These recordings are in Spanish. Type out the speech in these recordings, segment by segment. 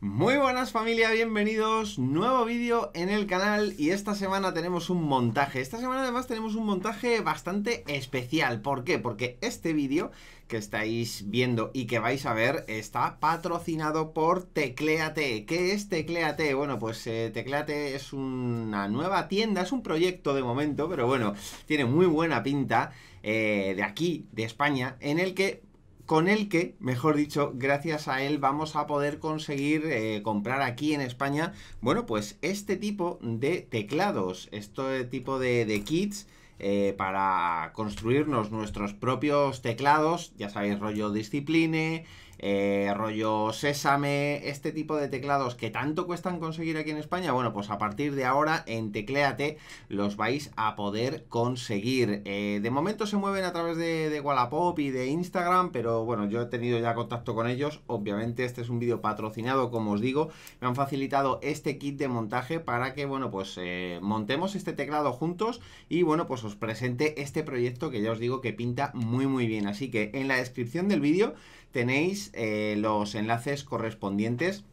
Muy buenas familia, bienvenidos, nuevo vídeo en el canal y esta semana tenemos un montaje. Esta semana además tenemos un montaje bastante especial. ¿Por qué? Porque este vídeo que estáis viendo y que vais a ver está patrocinado por Tecléate. ¿Qué es Tecléate? Bueno, pues Tecléate es una nueva tienda, es un proyecto de momento, pero bueno, tiene muy buena pinta, de aquí, de España, con el que, mejor dicho, gracias a él vamos a poder conseguir comprar aquí en España, bueno, pues este tipo de teclados, este tipo de kits para construirnos nuestros propios teclados, ya sabéis, rollo Discipline, rollo Sésame, este tipo de teclados que tanto cuestan conseguir aquí en España, bueno, pues a partir de ahora en Tecléate los vais a poder conseguir. De momento se mueven a través de Wallapop y de Instagram, pero bueno, yo he tenido ya contacto con ellos. Obviamente este es un vídeo patrocinado, como os digo, me han facilitado este kit de montaje para que, bueno, pues montemos este teclado juntos y, bueno, pues os presente este proyecto que ya os digo que pinta muy muy bien. Así que en la descripción del vídeo tenéis los enlaces correspondientes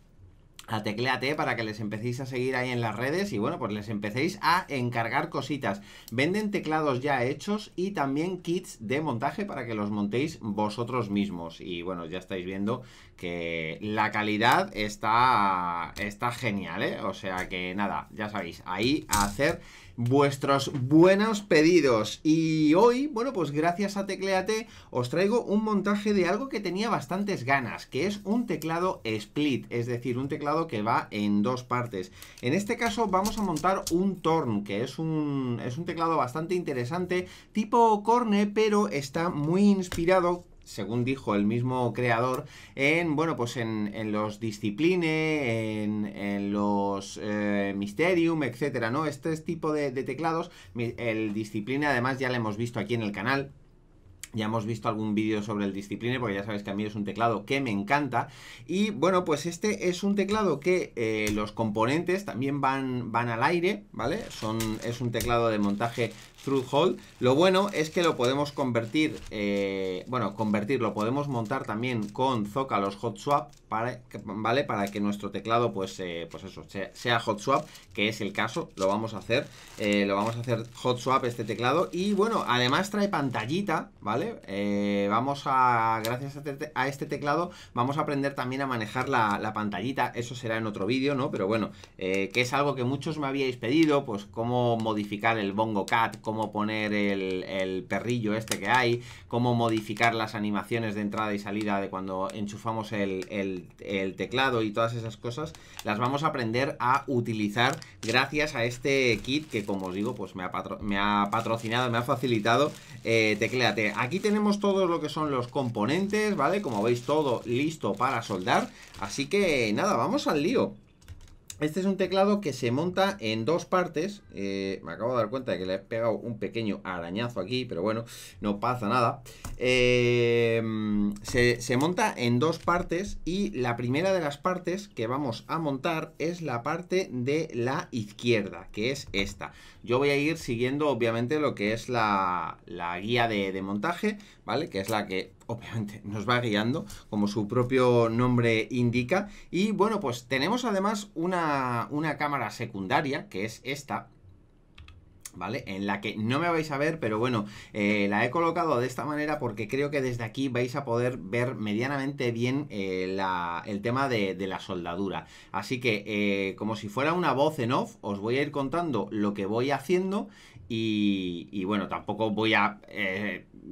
a Tecléate para que les empecéis a seguir ahí en las redes y bueno, pues les empecéis a encargar cositas. Venden teclados ya hechos y también kits de montaje para que los montéis vosotros mismos. Y bueno, ya estáis viendo que la calidad está genial, ¿eh? O sea que nada, ya sabéis, ahí a hacer vuestros buenos pedidos. Y hoy, bueno, pues gracias a Tecléate os traigo un montaje de algo que tenía bastantes ganas, que es un teclado split, es decir, un teclado que va en dos partes. En este caso vamos a montar un Torn, que es un teclado bastante interesante, tipo Corne, pero está muy inspirado, según dijo el mismo creador, en, bueno, pues en los Discipline, en los Mysterium, etcétera, ¿no? Este tipo de teclados, el Discipline además ya lo hemos visto aquí en el canal. Ya hemos visto algún vídeo sobre el Discipline, porque ya sabéis que a mí es un teclado que me encanta. Y bueno, pues este es un teclado que los componentes también van al aire, ¿vale? Es un teclado de montaje through hole. Lo bueno es que lo podemos convertir, lo podemos montar también con Zócalos Hot Swap, ¿vale? Para que nuestro teclado, pues eso, sea Hot Swap, que es el caso, lo vamos a hacer Hot Swap este teclado. Y bueno, además trae pantallita, ¿vale? Gracias a este teclado, vamos a aprender también a manejar la pantallita. Eso será en otro vídeo, ¿no? Pero bueno, que es algo que muchos me habíais pedido, pues cómo modificar el Bongo Cat, cómo poner el perrillo este que hay, cómo modificar las animaciones de entrada y salida de cuando enchufamos el teclado y todas esas cosas, las vamos a aprender a utilizar gracias a este kit que, como os digo, pues me ha patrocinado, me ha facilitado Tecléate. Aquí tenemos todo lo que son los componentes, ¿vale? Como veis, todo listo para soldar. Así que nada, vamos al lío. Este es un teclado que se monta en dos partes. Me acabo de dar cuenta de que le he pegado un pequeño arañazo aquí, pero bueno, no pasa nada. Se monta en dos partes y la primera de las partes que vamos a montar es la parte de la izquierda, que es esta. Yo voy a ir siguiendo obviamente lo que es la guía de montaje, ¿vale? Que es la que obviamente nos va guiando, como su propio nombre indica. Y bueno, pues tenemos además una cámara secundaria, que es esta, ¿vale? En la que no me vais a ver, pero bueno, la he colocado de esta manera porque creo que desde aquí vais a poder ver medianamente bien el tema de la soldadura. Así que, como si fuera una voz en off, os voy a ir contando lo que voy haciendo y bueno, tampoco voy a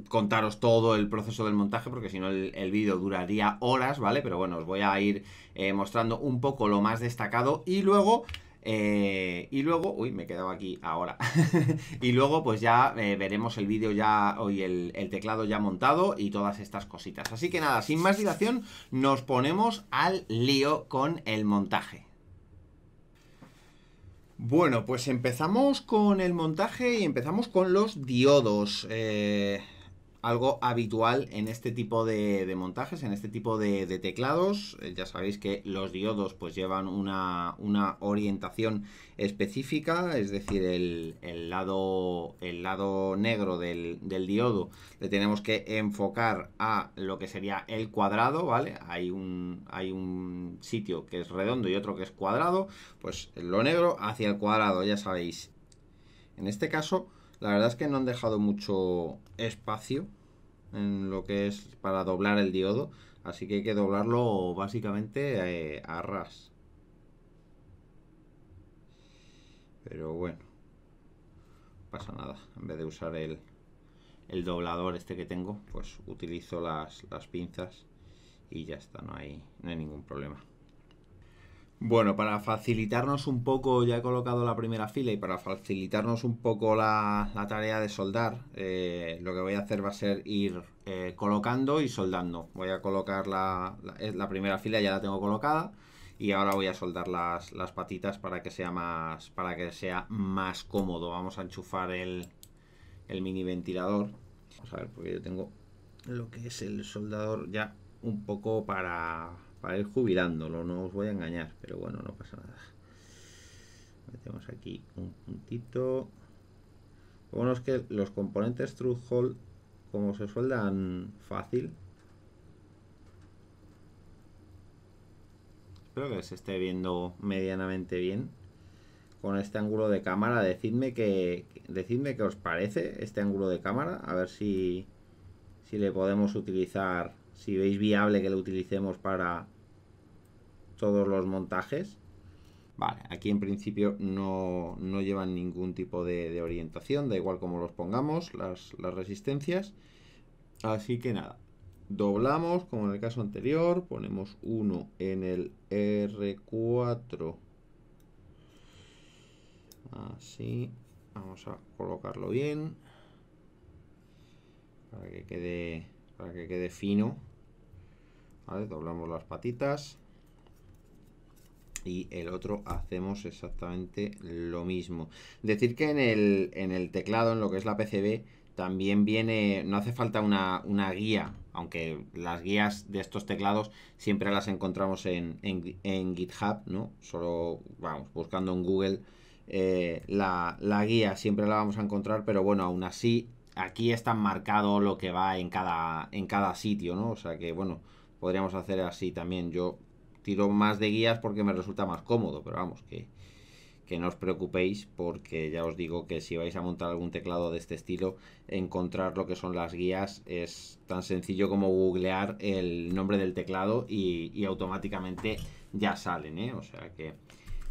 contaros todo el proceso del montaje porque si no el vídeo duraría horas, ¿vale? Pero bueno, os voy a ir mostrando un poco lo más destacado y luego, uy, me he quedado aquí ahora. Y luego pues ya veremos el vídeo ya, hoy el teclado ya montado y todas estas cositas. Así que nada, sin más dilación, nos ponemos al lío con el montaje. Bueno, pues empezamos con el montaje y empezamos con los diodos. algo habitual en este tipo de montajes, en este tipo de teclados. Ya sabéis que los diodos pues llevan una orientación específica, es decir, el lado negro del diodo le tenemos que enfocar a lo que sería el cuadrado, ¿vale? Hay un sitio que es redondo y otro que es cuadrado, pues lo negro hacia el cuadrado, ya sabéis. En este caso, la verdad es que no han dejado mucho espacio en lo que es para doblar el diodo, así que hay que doblarlo básicamente a ras. Pero bueno, no pasa nada. En vez de usar el doblador este que tengo, pues utilizo las pinzas y ya está, no hay ningún problema. Bueno, para facilitarnos un poco, ya he colocado la primera fila y para facilitarnos un poco la tarea de soldar, lo que voy a hacer va a ser ir colocando y soldando. Voy a colocar la primera fila, ya la tengo colocada, y ahora voy a soldar las patitas para que sea más cómodo. Vamos a enchufar el mini ventilador. Vamos a ver, porque yo tengo lo que es el soldador ya un poco para ir jubilándolo, no os voy a engañar, pero bueno, no pasa nada. Metemos aquí un puntito. Lo bueno es que los componentes Truth Hole, como se sueldan fácil, espero que se esté viendo medianamente bien con este ángulo de cámara. Decidme qué os parece este ángulo de cámara, a ver si le podemos utilizar, si veis viable que lo utilicemos para todos los montajes. Vale, aquí en principio no llevan ningún tipo de orientación, da igual como los pongamos, las resistencias. Así que nada, doblamos como en el caso anterior, ponemos uno en el R4. Así, vamos a colocarlo bien para que quede fino. Vale, doblamos las patitas. Y el otro hacemos exactamente lo mismo. Decir que en el teclado, en lo que es la PCB, también viene, no hace falta una guía, aunque las guías de estos teclados siempre las encontramos en GitHub, ¿no? Solo, vamos, buscando en Google la guía siempre la vamos a encontrar, pero bueno, aún así, aquí está marcado lo que va en cada sitio, ¿no? O sea que, bueno, podríamos hacer así también. Yo tiro más de guías porque me resulta más cómodo, pero vamos, que no os preocupéis porque ya os digo que si vais a montar algún teclado de este estilo, encontrar lo que son las guías es tan sencillo como googlear el nombre del teclado y automáticamente ya salen, ¿eh? O sea que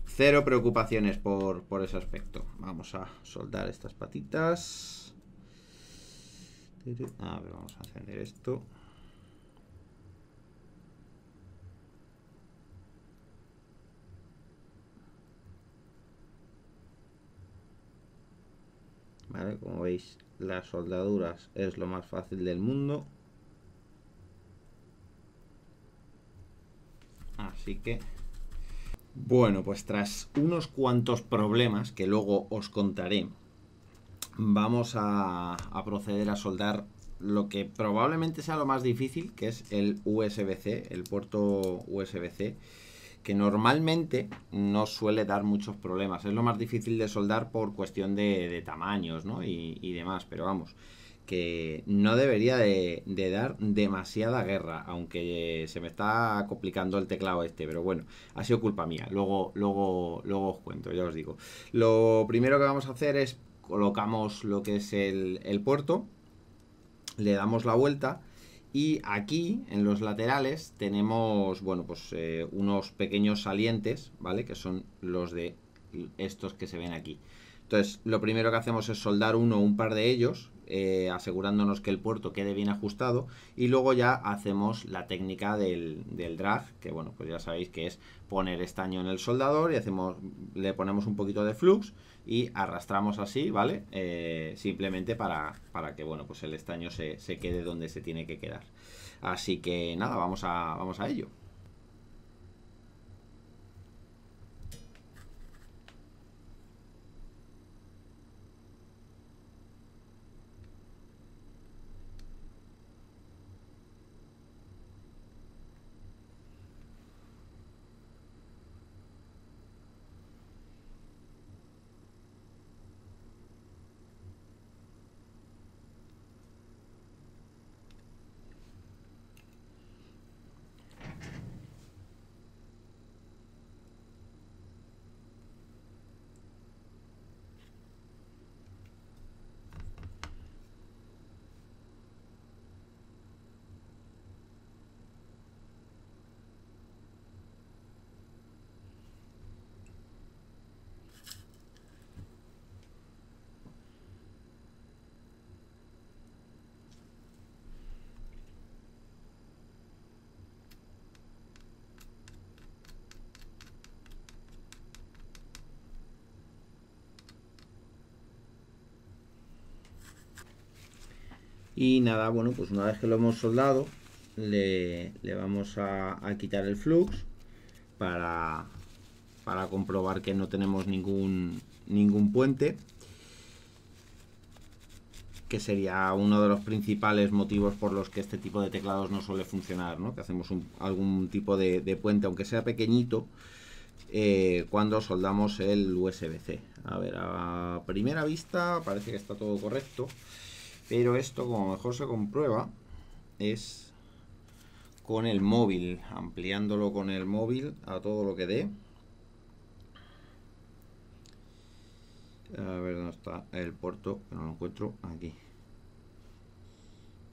cero preocupaciones por ese aspecto. Vamos a soldar estas patitas. A ver, vamos a encender esto. Vale, como veis, las soldaduras es lo más fácil del mundo. Así que, bueno, pues tras unos cuantos problemas que luego os contaré, vamos a proceder a soldar lo que probablemente sea lo más difícil, que es el USB-C, el puerto USB-C, que normalmente no suele dar muchos problemas. Es lo más difícil de soldar por cuestión de tamaños, ¿no? y demás, pero vamos, que no debería de dar demasiada guerra, aunque se me está complicando el teclado este, pero bueno, ha sido culpa mía. Luego os cuento, ya os digo. Lo primero que vamos a hacer es colocamos lo que es el puerto, le damos la vuelta. Y aquí, en los laterales, tenemos, bueno, pues unos pequeños salientes, ¿vale? Que son los de estos que se ven aquí. Entonces, lo primero que hacemos es soldar uno o un par de ellos, asegurándonos que el puerto quede bien ajustado. Y luego ya hacemos la técnica del drag, que bueno, pues ya sabéis que es poner estaño en el soldador y le ponemos un poquito de flux y arrastramos así, ¿vale? Simplemente para que, bueno, pues el estaño se quede donde se tiene que quedar. Así que nada, vamos a ello. Y nada, bueno, pues una vez que lo hemos soldado, le vamos a quitar el flux para comprobar que no tenemos ningún puente, que sería uno de los principales motivos por los que este tipo de teclados no suele funcionar, ¿no? Que hacemos algún tipo de puente, aunque sea pequeñito, cuando soldamos el USB-C. A ver, a primera vista parece que está todo correcto, pero esto, como mejor se comprueba, es con el móvil, ampliándolo con el móvil a todo lo que dé. A ver dónde está el puerto, que no lo encuentro. Aquí.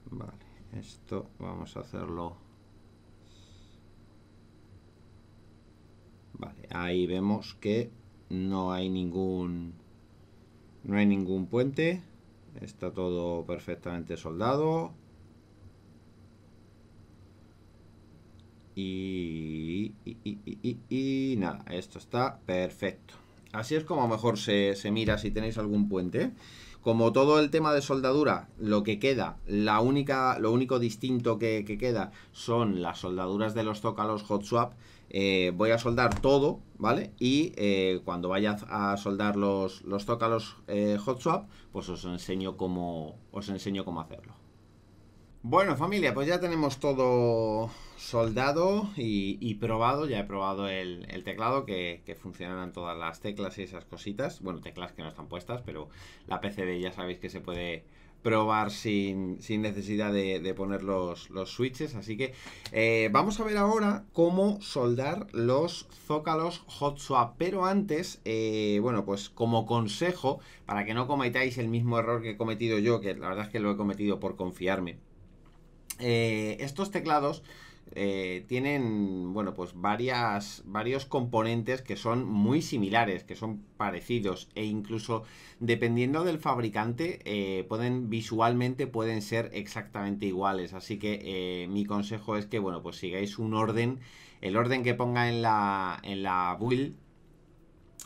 Vale, esto vamos a hacerlo. Vale, ahí vemos que no hay ningún puente. Está todo perfectamente soldado. Y nada, esto está perfecto. Así es como mejor se mira si tenéis algún puente. Como todo el tema de soldadura, lo que queda, lo único distinto que queda son las soldaduras de los zócalos hot swap. Voy a soldar todo, ¿vale? Y cuando vaya a soldar los zócalos hot swap, pues os enseño cómo hacerlo. Bueno, familia, pues ya tenemos todo soldado y probado. Ya he probado el teclado, que funcionarán todas las teclas y esas cositas. Bueno, teclas que no están puestas, pero la PCB ya sabéis que se puede probar sin necesidad de poner los switches. Así que vamos a ver ahora cómo soldar los zócalos hot swap. Pero antes, bueno, pues como consejo, para que no cometáis el mismo error que he cometido yo, que la verdad es que lo he cometido por confiarme. Estos teclados tienen, bueno, pues varios componentes que son muy similares, que son parecidos, e incluso dependiendo del fabricante, visualmente pueden ser exactamente iguales. Así que mi consejo es que, bueno, pues sigáis un orden, el orden que ponga en la build,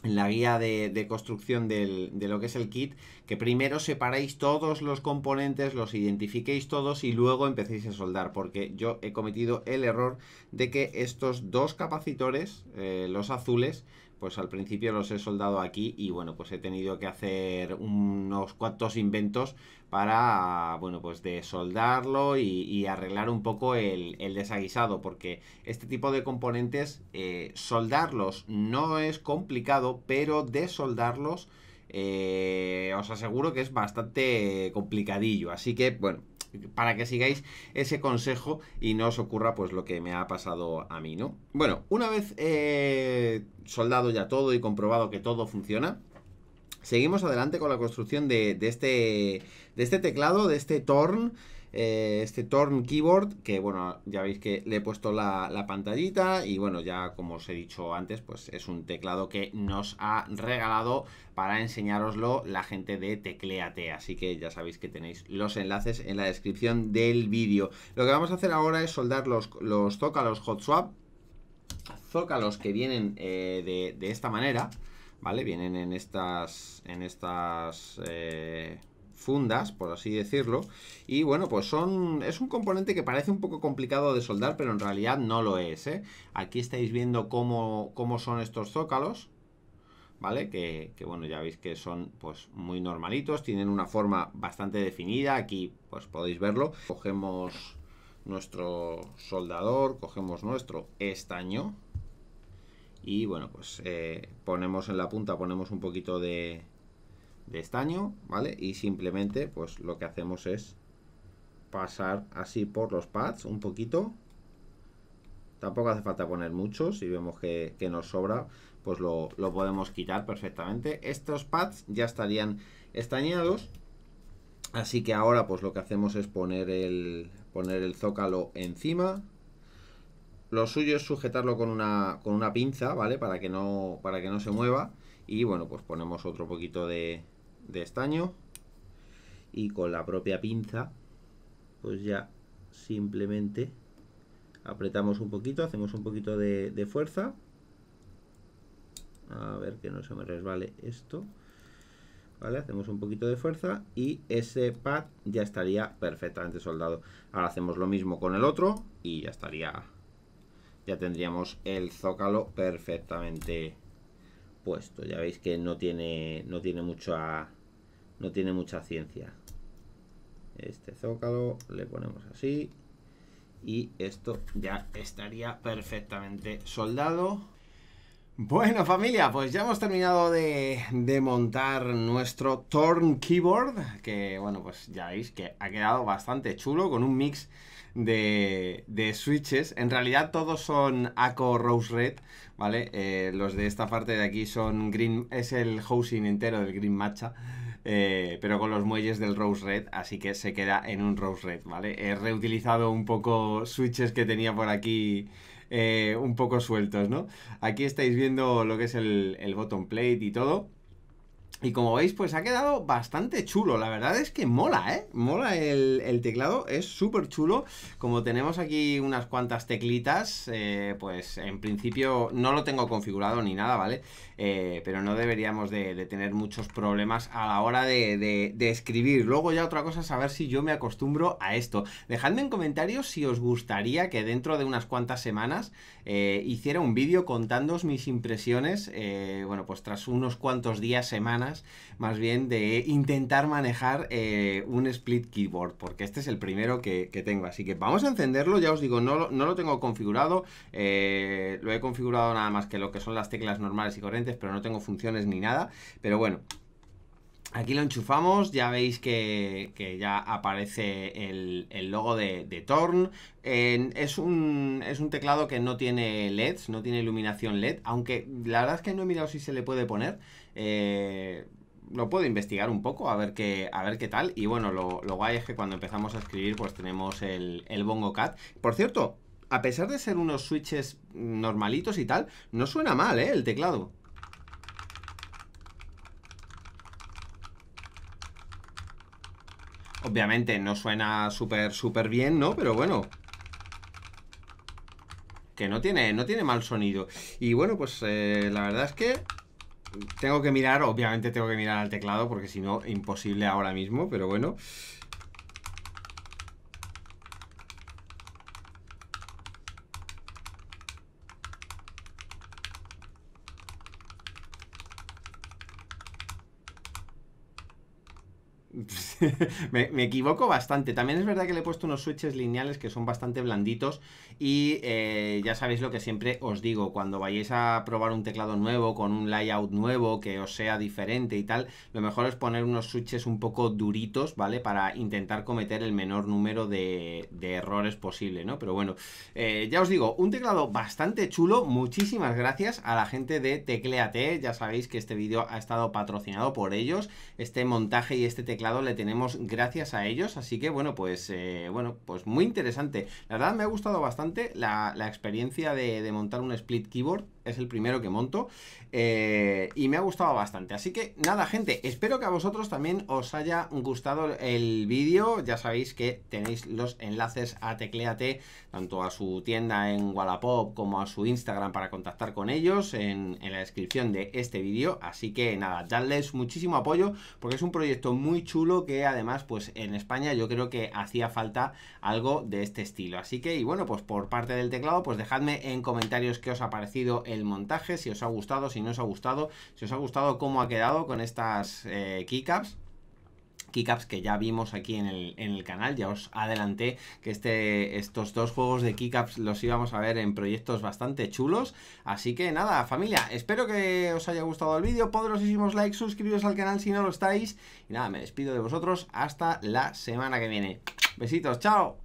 en la guía de construcción de lo que es el kit, que primero separéis todos los componentes, los identifiquéis todos y luego empecéis a soldar, porque yo he cometido el error de que estos dos capacitores, los azules, pues al principio los he soldado aquí y bueno, pues he tenido que hacer unos cuantos inventos para, bueno, pues desoldarlo y arreglar un poco el desaguisado, porque este tipo de componentes, soldarlos no es complicado, pero desoldarlos, os aseguro que es bastante complicadillo. Así que, bueno, para que sigáis ese consejo y no os ocurra pues lo que me ha pasado a mí, ¿no? Bueno, una vez soldado ya todo y comprobado que todo funciona, seguimos adelante con la construcción de este teclado, de este Thorn. Este Thorn Keyboard, que bueno, ya veis que le he puesto la pantallita y bueno, ya como os he dicho antes, pues es un teclado que nos ha regalado para enseñároslo la gente de Tecléate, así que ya sabéis que tenéis los enlaces en la descripción del vídeo. Lo que vamos a hacer ahora es soldar los zócalos hot swap, zócalos que vienen de esta manera, ¿vale? Vienen en estas fundas, por así decirlo. Y bueno, pues es un componente que parece un poco complicado de soldar, pero en realidad no lo es, ¿eh? Aquí estáis viendo cómo son estos zócalos, ¿vale? Que bueno, ya veis que son pues muy normalitos, tienen una forma bastante definida. Aquí pues podéis verlo. Cogemos nuestro soldador, cogemos nuestro estaño y bueno, pues ponemos en la punta, ponemos un poquito de estaño, ¿vale? Y simplemente pues lo que hacemos es pasar así por los pads un poquito. Tampoco hace falta poner mucho. Si vemos que nos sobra, pues lo podemos quitar perfectamente. Estos pads ya estarían estañados, así que ahora pues lo que hacemos es poner el zócalo encima. Lo suyo es sujetarlo con una pinza, ¿vale? Para que no se mueva. Y bueno, pues ponemos otro poquito de estaño y con la propia pinza pues ya simplemente apretamos un poquito, hacemos un poquito de fuerza, a ver que no se me resbale esto, ¿vale? Hacemos un poquito de fuerza y ese pad ya estaría perfectamente soldado. Ahora hacemos lo mismo con el otro y ya estaría, ya tendríamos el zócalo perfectamente puesto. Ya veis que no tiene mucha ciencia. Este zócalo le ponemos así y esto ya estaría perfectamente soldado. Bueno, familia, pues ya hemos terminado de montar nuestro Thorn Keyboard, que bueno, pues ya veis que ha quedado bastante chulo con un mix de switches. En realidad todos son Akko Rose Red, ¿vale? Los de esta parte de aquí son Green, es el housing entero del Green Matcha. Pero con los muelles del Rose Red, así que se queda en un Rose Red, ¿vale? He reutilizado un poco switches que tenía por aquí un poco sueltos, ¿no? Aquí estáis viendo lo que es el bottom plate y todo. Y como veis, pues ha quedado bastante chulo. La verdad es que mola, ¿eh? Mola el teclado, es súper chulo. Como tenemos aquí unas cuantas teclitas, pues en principio no lo tengo configurado ni nada, ¿vale? Pero no deberíamos de tener muchos problemas a la hora de escribir. Luego ya otra cosa es saber si yo me acostumbro a esto. Dejadme en comentarios si os gustaría que dentro de unas cuantas semanas hiciera un vídeo contándoos mis impresiones, bueno, pues tras unos cuantos días, semanas, más bien de intentar manejar un split keyboard, porque este es el primero que tengo, así que vamos a encenderlo. Ya os digo, no lo tengo configurado, lo he configurado nada más que lo que son las teclas normales y corrientes, pero no tengo funciones ni nada, pero bueno. Aquí lo enchufamos, ya veis que ya aparece el logo de Thorn. Es un teclado que no tiene LEDs, no tiene iluminación LED, aunque la verdad es que no he mirado si se le puede poner. Lo puedo investigar un poco, a ver qué tal. Y bueno, lo guay es que cuando empezamos a escribir pues tenemos el Bongo Cat. Por cierto, a pesar de ser unos switches normalitos y tal, no suena mal, el teclado. Obviamente no suena súper bien, ¿no? Pero bueno, que no tiene mal sonido. Y bueno, pues la verdad es que tengo que mirar, obviamente tengo que mirar al teclado, porque si no, imposible ahora mismo, pero bueno. me equivoco bastante. También es verdad que le he puesto unos switches lineales que son bastante blanditos. Y ya sabéis lo que siempre os digo: cuando vayáis a probar un teclado nuevo, con un layout nuevo, que os sea diferente y tal, lo mejor es poner unos switches un poco duritos, ¿vale? Para intentar cometer el menor número de errores posible, ¿no? Pero bueno, ya os digo, un teclado bastante chulo. Muchísimas gracias a la gente de Tecléate. Ya sabéis que este vídeo ha estado patrocinado por ellos. Este montaje y este teclado le tenemos gracias a ellos, así que bueno, pues muy interesante. La verdad me ha gustado bastante la experiencia de montar un split keyboard. Es el primero que monto y me ha gustado bastante. Así que nada, gente, espero que a vosotros también os haya gustado el vídeo. Ya sabéis que tenéis los enlaces a Tecléate, tanto a su tienda en Wallapop como a su Instagram, para contactar con ellos en la descripción de este vídeo. Así que nada, dadles muchísimo apoyo, porque es un proyecto muy chulo que además pues en España yo creo que hacía falta algo de este estilo. Así que, y bueno, pues por parte del teclado, pues dejadme en comentarios qué os ha parecido el montaje, si os ha gustado, si no os ha gustado, si os ha gustado cómo ha quedado con estas keycaps que ya vimos aquí en el canal. Ya os adelanté que estos dos juegos de keycaps los íbamos a ver en proyectos bastante chulos. Así que nada, familia, espero que os haya gustado el vídeo. Poderosísimos likes, suscribiros al canal si no lo estáis. Y nada, me despido de vosotros hasta la semana que viene. Besitos, chao.